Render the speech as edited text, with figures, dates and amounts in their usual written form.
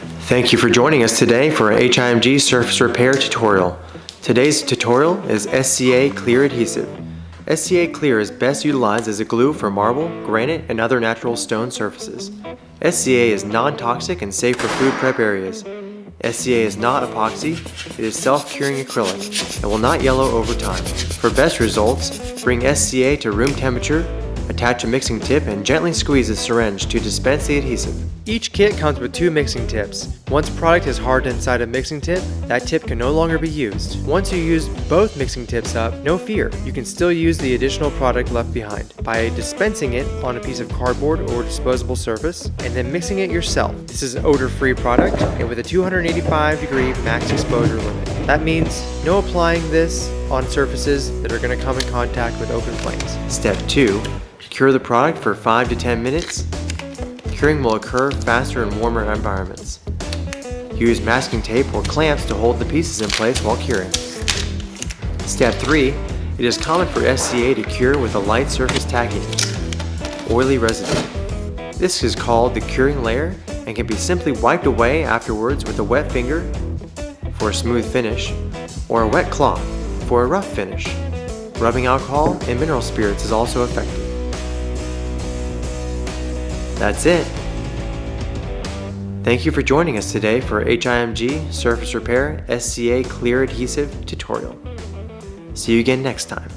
Thank you for joining us today for our HIMG surface repair tutorial. Today's tutorial is SCA Clear Adhesive. SCA Clear is best utilized as a glue for marble, granite, and other natural stone surfaces. SCA is non-toxic and safe for food prep areas. SCA is not epoxy, it is self-curing acrylic and will not yellow over time. For best results, bring SCA to room temperature, attach a mixing tip and gently squeeze a syringe to dispense the adhesive. Each kit comes with 2 mixing tips. Once product is hardened inside a mixing tip, that tip can no longer be used. Once you use both mixing tips up, no fear, you can still use the additional product left behind by dispensing it on a piece of cardboard or disposable surface and then mixing it yourself. This is an odor-free product and with a 285-degree max exposure limit. That means no applying this on surfaces that are going to come in contact with open flames. Step 2. Cure the product for 5 to 10 minutes. Curing will occur faster in warmer environments. Use masking tape or clamps to hold the pieces in place while curing. Step 3. It is common for SCA to cure with a light surface tackiness, oily residue. This is called the curing layer and can be simply wiped away afterwards with a wet finger for a smooth finish or a wet cloth for a rough finish. Rubbing alcohol and mineral spirits is also effective. That's it. Thank you for joining us today for HIMG Surface Repair SCA Clear Adhesive tutorial. See you again next time.